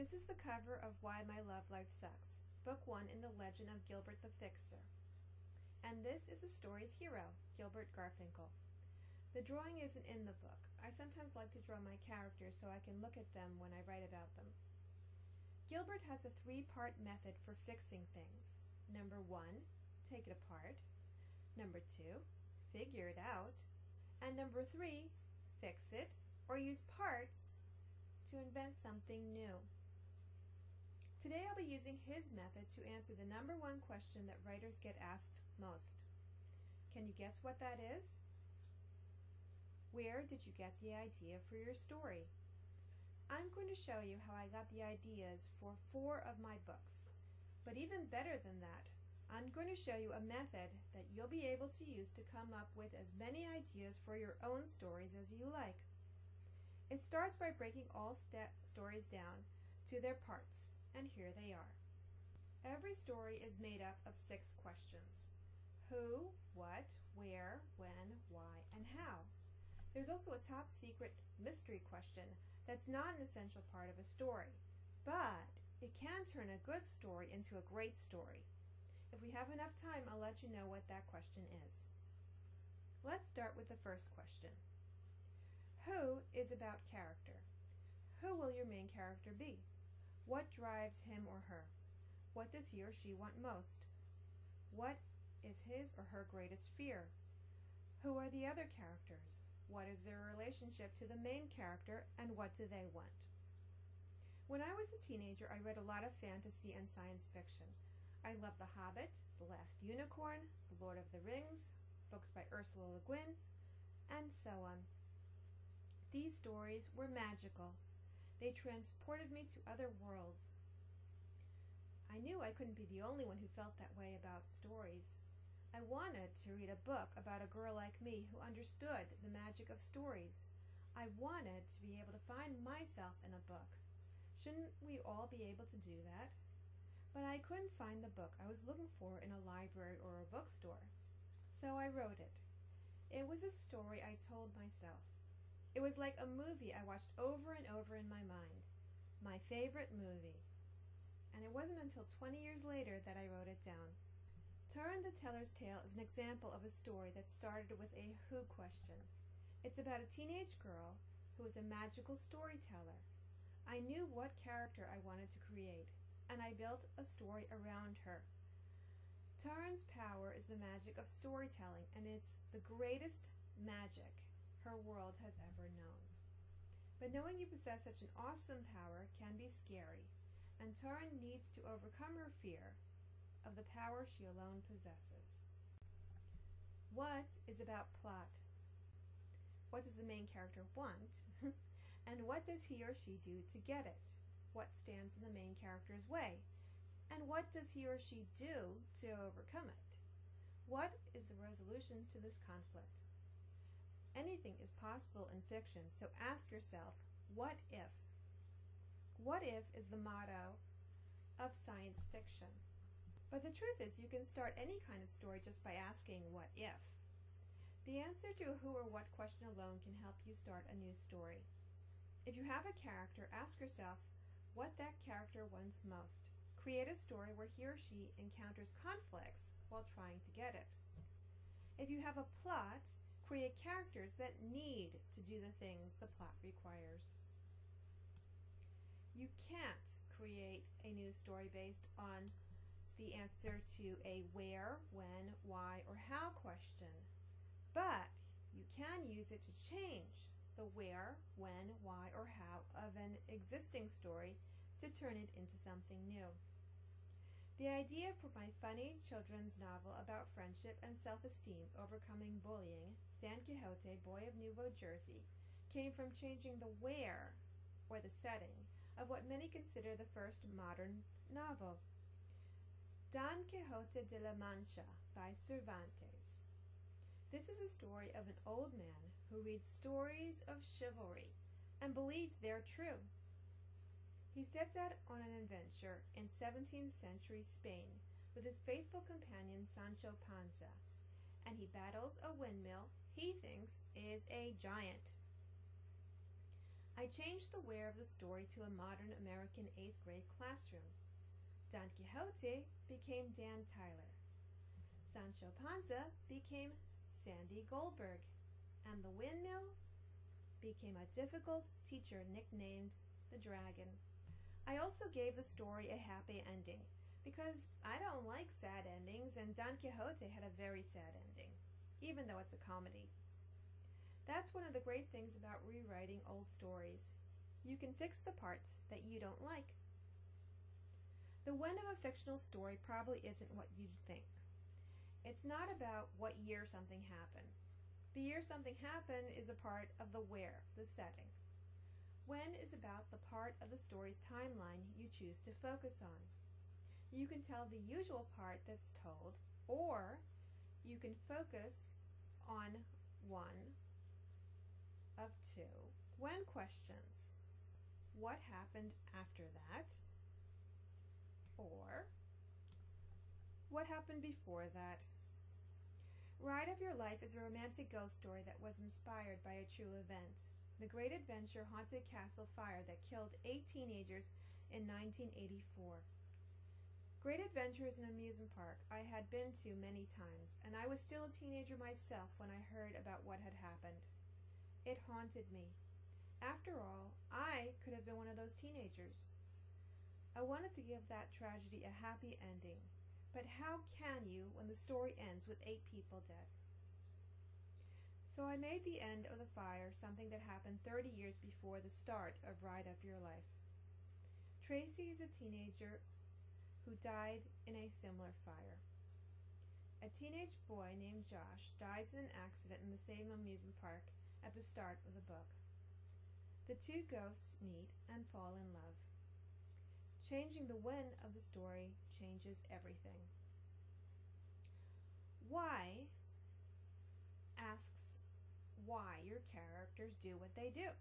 This is the cover of Why My Love Life Sucks, Book 1 in the Legend of Gilbert the Fixer. And this is the story's hero, Gilbert Garfinkel. The drawing isn't in the book. I sometimes like to draw my characters so I can look at them when I write about them. Gilbert has a three-part method for fixing things. Number 1, take it apart. Number 2, figure it out. And number 3, fix it or use parts to invent something new. Today I'll be using his method to answer the number 1 question that writers get asked most. Can you guess what that is? Where did you get the idea for your story? I'm going to show you how I got the ideas for 4 of my books. But even better than that, I'm going to show you a method that you'll be able to use to come up with as many ideas for your own stories as you like. It starts by breaking all stories down to their parts, and here they are. Every story is made up of 6 questions. Who, what, where, when, why, and how. There's also a top secret mystery question that's not an essential part of a story, but it can turn a good story into a great story. If we have enough time, I'll let you know what that question is. Let's start with the first question. Who is about character. Who will your main character be? What drives him or her? What does he or she want most? What is his or her greatest fear? Who are the other characters? What is their relationship to the main character, and what do they want? When I was a teenager, I read a lot of fantasy and science fiction. I loved The Hobbit, The Last Unicorn, The Lord of the Rings, books by Ursula Le Guin, and so on. These stories were magical. They transported me to other worlds. I knew I couldn't be the only one who felt that way about stories. I wanted to read a book about a girl like me who understood the magic of stories. I wanted to be able to find myself in a book. Shouldn't we all be able to do that? But I couldn't find the book I was looking for in a library or a bookstore. So I wrote it. It was a story I told myself. It was like a movie I watched over and over in my mind. My favorite movie. And it wasn't until 20 years later that I wrote it down. Turin the Teller's Tale is an example of a story that started with a who question. It's about a teenage girl who is a magical storyteller. I knew what character I wanted to create, and I built a story around her. Turin's power is the magic of storytelling, and it's the greatest magic her world has ever known. But knowing you possess such an awesome power can be scary, and Turin needs to overcome her fear of the power she alone possesses. What is about plot? What does the main character want? And what does he or she do to get it? What stands in the main character's way? And what does he or she do to overcome it? What is the resolution to this conflict? Anything is possible in fiction, so ask yourself, what if? What if is the motto of science fiction. But the truth is, you can start any kind of story just by asking, what if? The answer to a who or what question alone can help you start a new story. If you have a character, ask yourself what that character wants most. Create a story where he or she encounters conflicts while trying to get it. If you have a plot, create characters that need to do the things the plot requires. You can't create a new story based on the answer to a where, when, why, or how question, but you can use it to change the where, when, why, or how of an existing story to turn it into something new. The idea for my funny children's novel about friendship and self-esteem overcoming bullying, Dan Quixote, Boy of Nouveau Jersey, came from changing the where, or the setting, of what many consider the first modern novel, Don Quixote de la Mancha by Cervantes. This is a story of an old man who reads stories of chivalry and believes they're true. He sets out on an adventure in 17th century Spain with his faithful companion Sancho Panza, and he battles a windmill he thinks is a giant. I changed the where of the story to a modern American 8th grade classroom. Don Quixote became Dan Tyler. Sancho Panza became Sandy Goldberg. And the windmill became a difficult teacher nicknamed the Dragon. I also gave the story a happy ending because I don't like sad endings, and Don Quixote had a very sad ending, even though it's a comedy. That's one of the great things about rewriting old stories. You can fix the parts that you don't like. The when of a fictional story probably isn't what you'd think. It's not about what year something happened. The year something happened is a part of the where, the setting. When is about the part of the story's timeline you choose to focus on. You can tell the usual part that's told, or you can focus on one of two when questions. What happened after that? Or what happened before that? Ride of Your Life is a romantic ghost story that was inspired by a true event, the Great Adventure Haunted Castle fire that killed 8 teenagers in 1984. Great Adventure is an amusement park I had been to many times, and I was still a teenager myself when I heard about what had happened. It haunted me. After all, I could have been one of those teenagers. I wanted to give that tragedy a happy ending, but how can you when the story ends with 8 people dead? So I made the end of the fire something that happened 30 years before the start of Ride of Your Life. Tracy is a teenager who died in a similar fire. A teenage boy named Josh dies in an accident in the same amusement park at the start of the book. The two ghosts meet and fall in love. Changing the when of the story changes everything. Why asks why your characters do what they do.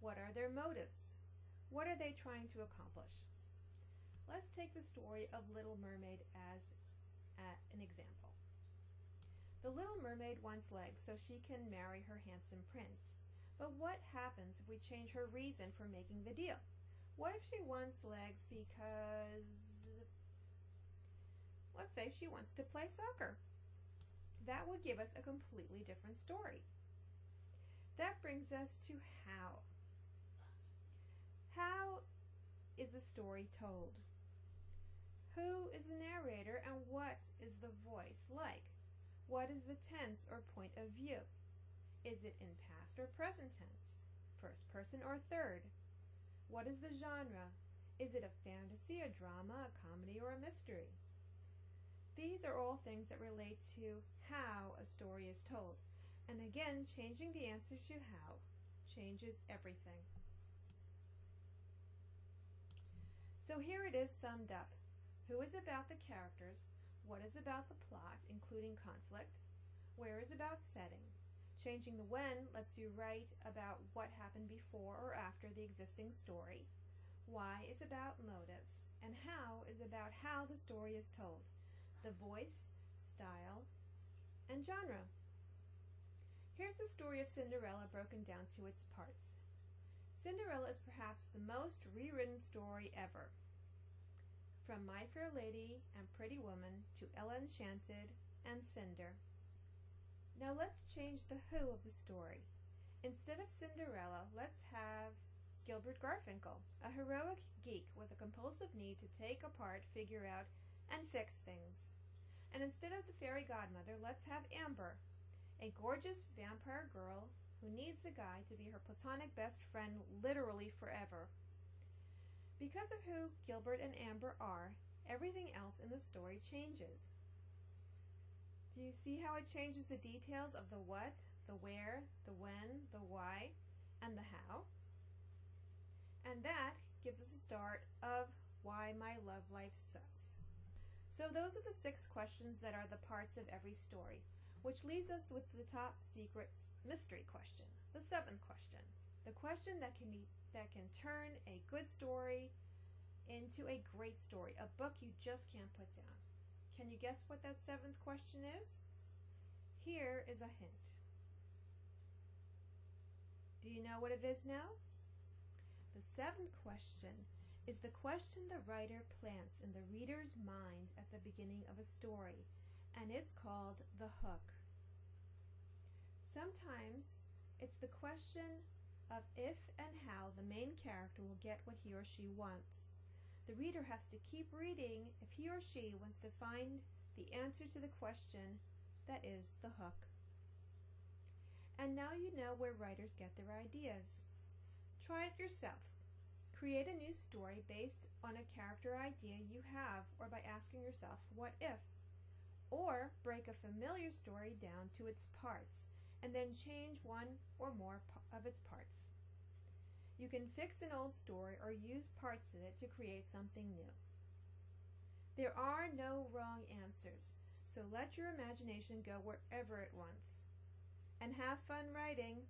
What are their motives? What are they trying to accomplish? Let's take the story of Little Mermaid as an example. The Little Mermaid wants legs so she can marry her handsome prince. But what happens if we change her reason for making the deal? What if she wants legs because, let's say she wants to play soccer? That would give us a completely different story. That brings us to how. How is the story told? Who is the narrator and what is the voice like? What is the tense or point of view? Is it in past or present tense? First person or third? What is the genre? Is it a fantasy, a drama, a comedy, or a mystery? These are all things that relate to how a story is told. And again, changing the answer to how changes everything. So here it is summed up. Who is about the characters? What is about the plot, including conflict? Where is about setting? Changing the when lets you write about what happened before or after the existing story. Why is about motives, and how is about how the story is told. The voice, style, and genre. Here's the story of Cinderella broken down to its parts. Cinderella is perhaps the most rewritten story ever. From My Fair Lady and Pretty Woman to Ella Enchanted and Cinder. Now let's change the who of the story. Instead of Cinderella, let's have Gilbert Garfinkel, a heroic geek with a compulsive need to take apart, figure out, and fix things. And instead of the fairy godmother, let's have Amber, a gorgeous vampire girl who needs a guy to be her platonic best friend literally forever. Because of who Gilbert and Amber are, everything else in the story changes. Do you see how it changes the details of the what, the where, the when, the why, and the how? And that gives us a start of why my love life sucks. So those are the 6 questions that are the parts of every story, which leaves us with the top secret mystery question, the 7th question. The question that can turn a good story into a great story, a book you just can't put down. Can you guess what that 7th question is? Here is a hint. Do you know what it is now? The seventh question is the question the writer plants in the reader's mind at the beginning of a story, and it's called the hook. Sometimes it's the question of if and how the main character will get what he or she wants. The reader has to keep reading if he or she wants to find the answer to the question that is the hook. And now you know where writers get their ideas. Try it yourself. Create a new story based on a character idea you have, or by asking yourself, what if? Or break a familiar story down to its parts and then change one or more of its parts. You can fix an old story or use parts of it to create something new. There are no wrong answers, so let your imagination go wherever it wants. And have fun writing!